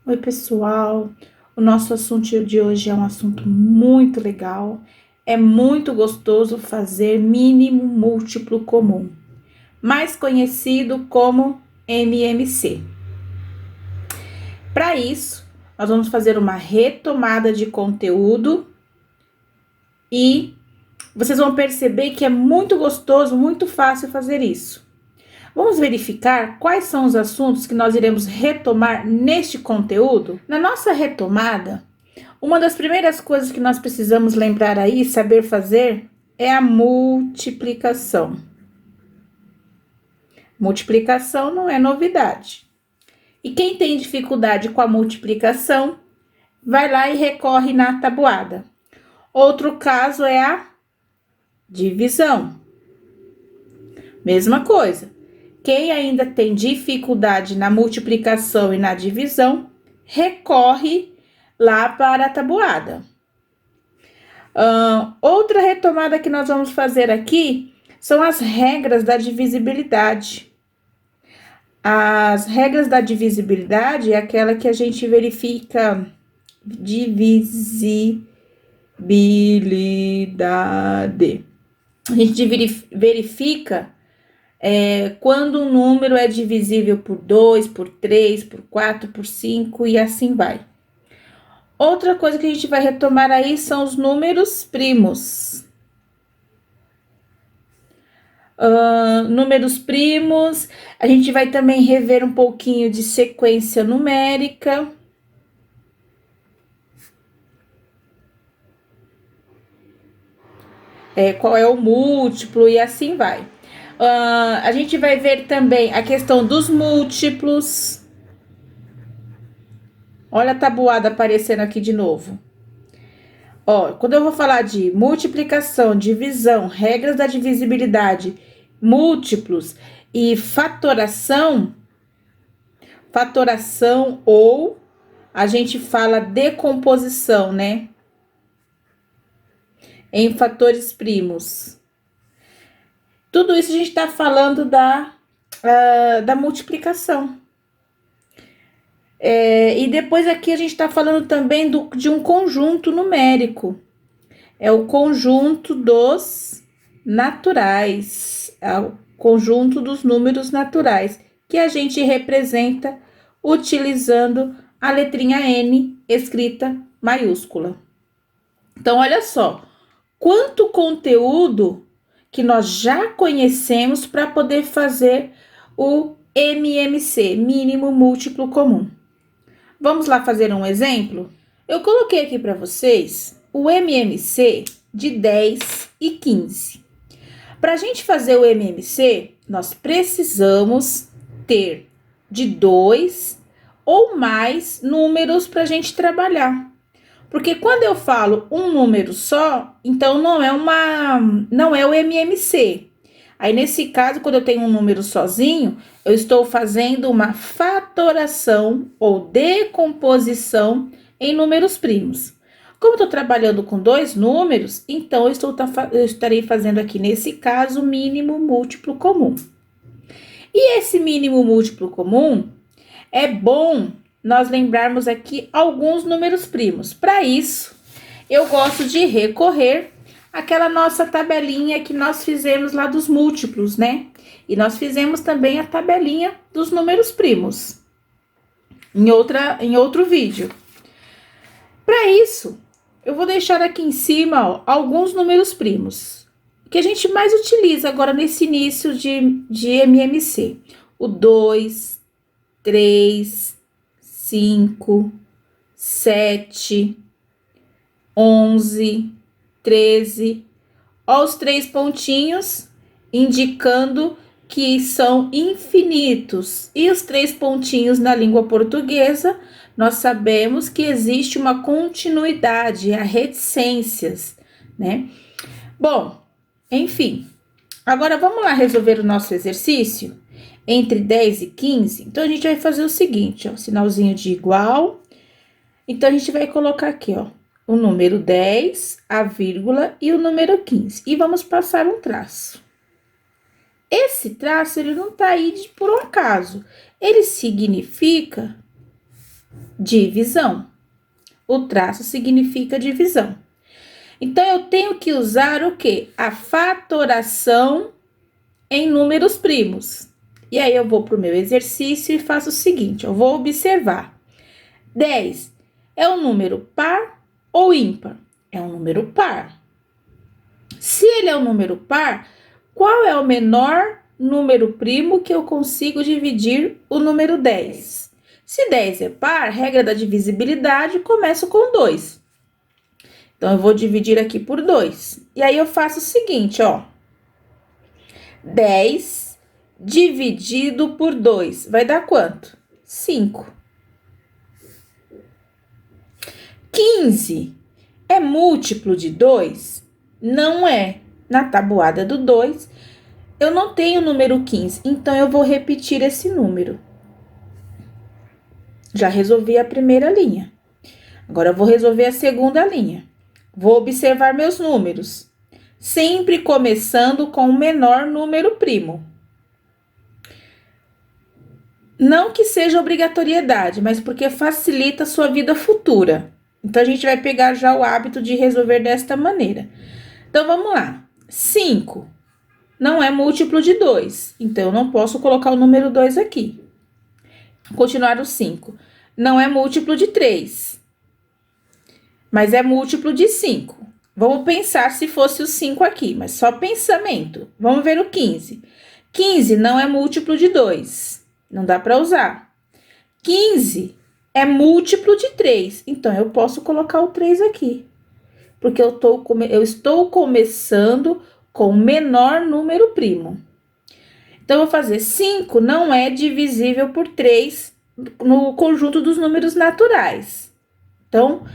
Oi, pessoal. O nosso assunto de hoje é um assunto muito legal. É muito gostoso fazer mínimo múltiplo comum, mais conhecido como MMC. Para isso, nós vamos fazer uma retomada de conteúdo e vocês vão perceber que é muito gostoso, muito fácil fazer isso. Vamos verificar quais são os assuntos que nós iremos retomar neste conteúdo? Na nossa retomada, uma das primeiras coisas que nós precisamos lembrar aí, saber fazer, é a multiplicação. Multiplicação não é novidade. E quem tem dificuldade com a multiplicação, vai lá e recorre na tabuada. Outro caso é a divisão. Mesma coisa. Quem ainda tem dificuldade na multiplicação e na divisão, recorre lá para a tabuada. Outra retomada que nós vamos fazer aqui são as regras da divisibilidade. As regras da divisibilidade é aquela que a gente verifica divisibilidade. A gente verifica quando um número é divisível por 2, por 3, por 4, por 5 e assim vai. Outra coisa que a gente vai retomar aí são os números primos. Números primos, a gente vai também rever um pouquinho de sequência numérica. Qual é o múltiplo e assim vai. A gente vai ver também a questão dos múltiplos. Olha a tabuada aparecendo aqui de novo. Ó, quando eu vou falar de multiplicação, divisão, regras da divisibilidade, múltiplos e fatoração ou a gente fala decomposição, né? Em fatores primos. Tudo isso a gente tá falando da multiplicação. E depois aqui a gente tá falando também de um conjunto numérico. É o conjunto dos naturais, é o conjunto dos números naturais, que a gente representa utilizando a letrinha N escrita maiúscula. Então, olha só, quanto conteúdo que nós já conhecemos para poder fazer o MMC, mínimo múltiplo comum. Vamos lá fazer um exemplo? Eu coloquei aqui para vocês o MMC de 10 e 15. Para a gente fazer o MMC, nós precisamos ter de 2 ou mais números para a gente trabalhar. Porque quando eu falo um número só, então não é o MMC. Aí, nesse caso, quando eu tenho um número sozinho, eu estou fazendo uma fatoração ou decomposição em números primos. Como eu estou trabalhando com dois números, então eu estarei fazendo aqui, nesse caso, mínimo múltiplo comum. E esse mínimo múltiplo comum, é bom nós lembrarmos aqui alguns números primos. Para isso, eu gosto de recorrer àquela nossa tabelinha que nós fizemos lá dos múltiplos, né? E nós fizemos também a tabelinha dos números primos em outro vídeo. Para isso, eu vou deixar aqui em cima, ó, alguns números primos que a gente mais utiliza agora nesse início de MMC. O 2, 3, 5, 7, 11, 13. Ó, os 3 pontinhos indicando que são infinitos. E os 3 pontinhos na língua portuguesa, nós sabemos que existe uma continuidade, há reticências, né? Bom, enfim. Agora, vamos lá resolver o nosso exercício? Entre 10 e 15, então a gente vai fazer o seguinte, ó, sinalzinho de igual. Então, a gente vai colocar aqui, ó, o número 10, a vírgula e o número 15. E vamos passar um traço. Esse traço, ele não tá aí por um acaso. Ele significa Divisão. O traço significa divisão. Então, eu tenho que usar o quê? A fatoração em números primos. E aí, eu vou para o meu exercício e faço o seguinte, eu vou observar. 10 é um número par ou ímpar? É um número par. Se ele é um número par, qual é o menor número primo que eu consigo dividir o número 10? Se 10 é par, regra da divisibilidade, começo com 2. Então, eu vou dividir aqui por 2. E aí, eu faço o seguinte, ó. 10 dividido por 2 vai dar quanto? 5. 15 é múltiplo de 2? Não é. Na tabuada do 2, eu não tenho o número 15, então eu vou repetir esse número. Já resolvi a primeira linha. Agora eu vou resolver a segunda linha. Vou observar meus números, sempre começando com o menor número primo. Não que seja obrigatoriedade, mas porque facilita a sua vida futura. Então, a gente vai pegar já o hábito de resolver desta maneira. Então, vamos lá. 5 não é múltiplo de 2, então eu não posso colocar o número 2 aqui. Continuar o 5. Não é múltiplo de 3, mas é múltiplo de 5. Vamos pensar se fosse o 5 aqui, mas só pensamento. Vamos ver o 15. 15 não é múltiplo de 2, não dá para usar. 15 é múltiplo de 3, então eu posso colocar o 3 aqui, porque eu estou começando com o menor número primo. Então, eu vou fazer 5 não é divisível por 3 no conjunto dos números naturais. Então,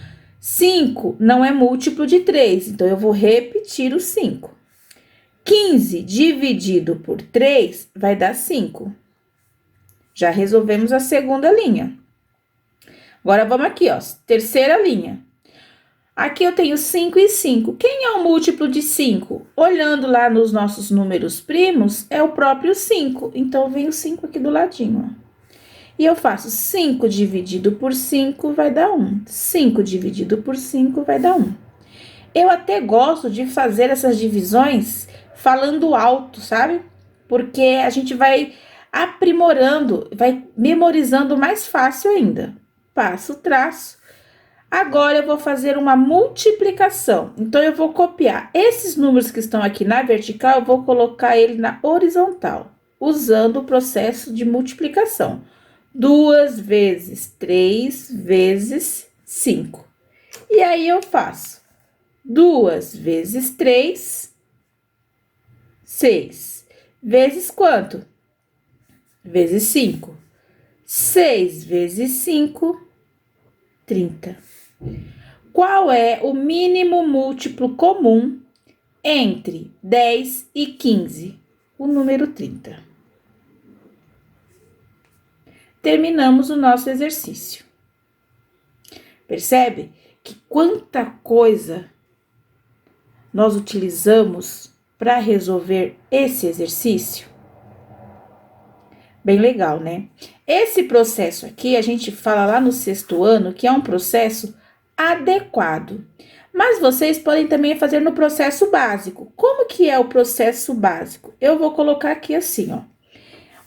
5 não é múltiplo de 3, então eu vou repetir o 5. 15 dividido por 3 vai dar 5. Já resolvemos a segunda linha. Agora, vamos aqui, ó, terceira linha. Aqui eu tenho 5 e 5. Quem é o múltiplo de 5? Olhando lá nos nossos números primos, é o próprio 5. Então, vem o 5 aqui do ladinho, ó. E eu faço 5 dividido por 5 vai dar 1. 5 dividido por 5 vai dar 1. Eu até gosto de fazer essas divisões falando alto, sabe? Porque a gente vai aprimorando, vai memorizando mais fácil ainda. Passo o traço. Agora, eu vou fazer uma multiplicação. Então, eu vou copiar esses números que estão aqui na vertical, eu vou colocar ele na horizontal, usando o processo de multiplicação. 2 vezes 3 vezes 5. E aí, eu faço 2 vezes 3, 6. Vezes quanto? Vezes 5. 6 vezes 5, 30. Qual é o mínimo múltiplo comum entre 10 e 15? O número 30. Terminamos o nosso exercício. Percebe que quanta coisa nós utilizamos para resolver esse exercício? Bem legal, né? Esse processo aqui, a gente fala lá no sexto ano que é um processo adequado. Mas vocês podem também fazer no processo básico. Como que é o processo básico? Eu vou colocar aqui assim, ó.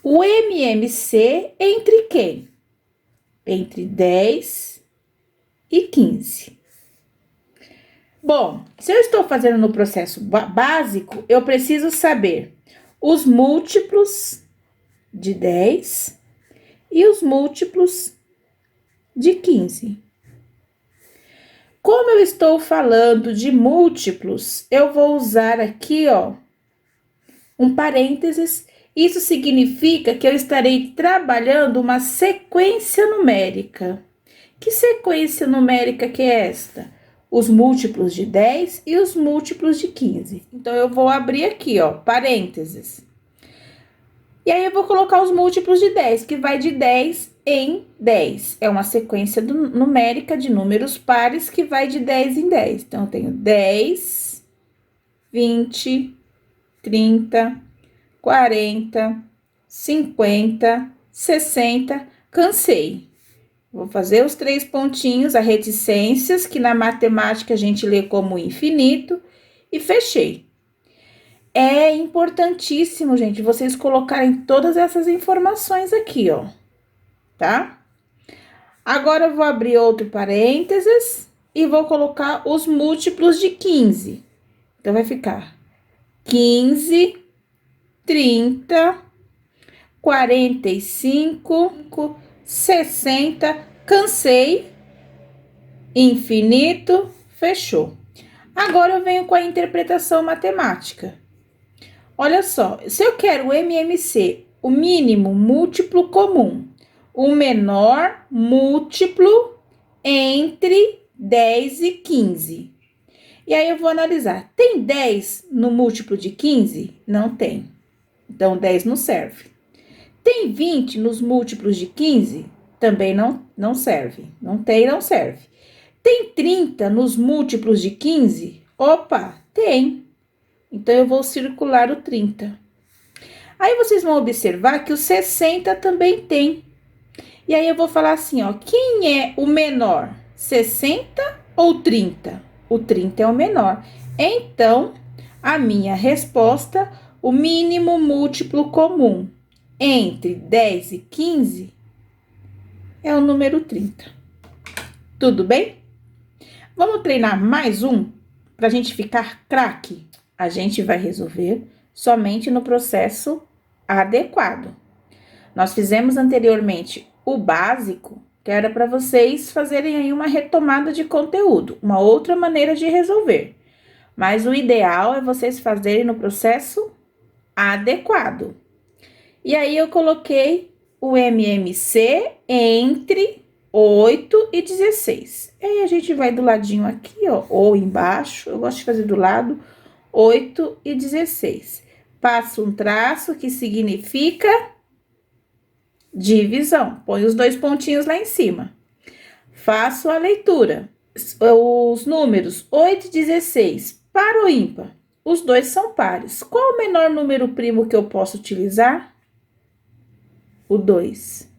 O MMC entre quem? Entre 10 e 15. Bom, se eu estou fazendo no processo básico, eu preciso saber os múltiplos de 10 e os múltiplos de 15. Como eu estou falando de múltiplos, eu vou usar aqui, ó, um parênteses. Isso significa que eu estarei trabalhando uma sequência numérica. Que sequência numérica que é esta? Os múltiplos de 10 e os múltiplos de 15. Então, eu vou abrir aqui, ó, parênteses. E aí, eu vou colocar os múltiplos de 10, que vai de 10 em 10. É uma sequência numérica de números pares que vai de 10 em 10. Então, eu tenho 10, 20, 30, 40, 50, 60. Cansei. Vou fazer os 3 pontinhos, as reticências, que na matemática a gente lê como infinito, e fechei. É importantíssimo, gente, vocês colocarem todas essas informações aqui, ó, tá? Agora, eu vou abrir outro parênteses e vou colocar os múltiplos de 15. Então, vai ficar 15, 30, 45, 60, cansei, infinito, fechou. Agora, eu venho com a interpretação matemática. Olha só, se eu quero o MMC, o mínimo múltiplo comum, o menor múltiplo entre 10 e 15. E aí, eu vou analisar. Tem 10 no múltiplo de 15? Não tem. Então, 10 não serve. Tem 20 nos múltiplos de 15? Também não serve. Não tem, não serve. Tem 30 nos múltiplos de 15? Opa, tem. Então, eu vou circular o 30. Aí, vocês vão observar que o 60 também tem. E aí, eu vou falar assim, ó, quem é o menor? 60 ou 30? O 30 é o menor. Então, a minha resposta, o mínimo múltiplo comum entre 10 e 15 é o número 30. Tudo bem? Vamos treinar mais um para a gente ficar craque? A gente vai resolver somente no processo adequado. Nós fizemos anteriormente o básico, que era para vocês fazerem aí uma retomada de conteúdo, uma outra maneira de resolver. Mas o ideal é vocês fazerem no processo adequado. E aí, eu coloquei o MMC entre 8 e 16. E aí, a gente vai do ladinho aqui, ó, ou embaixo, eu gosto de fazer do lado, 8 e 16. Passo um traço que significa divisão. Põe os 2 pontinhos lá em cima. Faço a leitura. Os números 8 e 16, par ou ímpar? Os dois são pares. Qual o menor número primo que eu posso utilizar? O 2.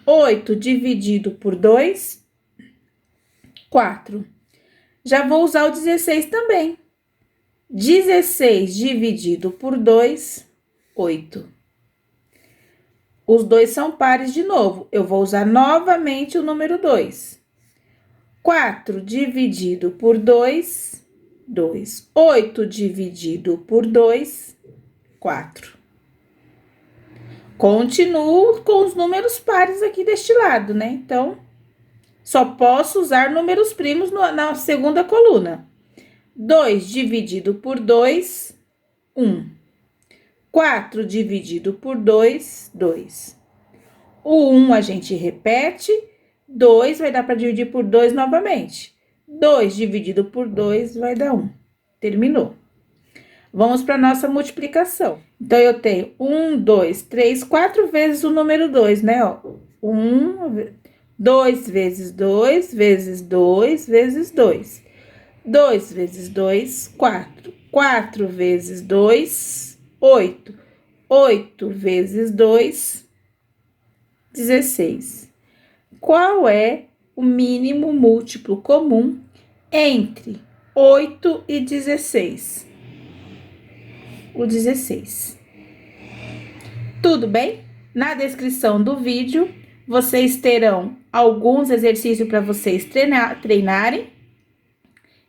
8 dividido por 2, 4. Já vou usar o 16 também. 16 dividido por 2, 8. Os dois são pares de novo. Eu vou usar novamente o número 2. 4 dividido por 2, 2. 8 dividido por 2, 4. Continuo com os números pares aqui deste lado, né? Então, só posso usar números primos na segunda coluna. 2 dividido por 2, 1. 4 dividido por 2, 2. O 1 a gente repete, 2 vai dar para dividir por 2 novamente. 2 dividido por 2 vai dar 1. Terminou. Vamos para nossa multiplicação. Então, eu tenho 1, 2, 3, 4 vezes o número 2, né? Ó, 2 vezes 2, vezes 2, vezes 2. 2 vezes 2, 4. 4 vezes 2, 8. 8 vezes 2, 16. Qual é o mínimo múltiplo comum entre 8 e 16? O 16. Tudo bem? Na descrição do vídeo, vocês terão alguns exercícios para vocês treinarem.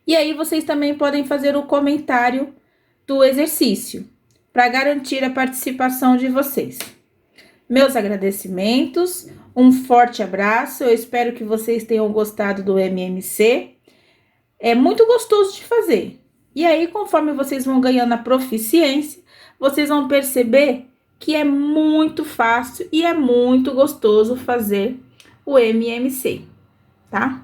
E aí, vocês também podem fazer o comentário do exercício, para garantir a participação de vocês. Meus agradecimentos, um forte abraço, eu espero que vocês tenham gostado do MMC. É muito gostoso de fazer. E aí, conforme vocês vão ganhando a proficiência, vocês vão perceber que é muito fácil e é muito gostoso fazer o MMC, tá?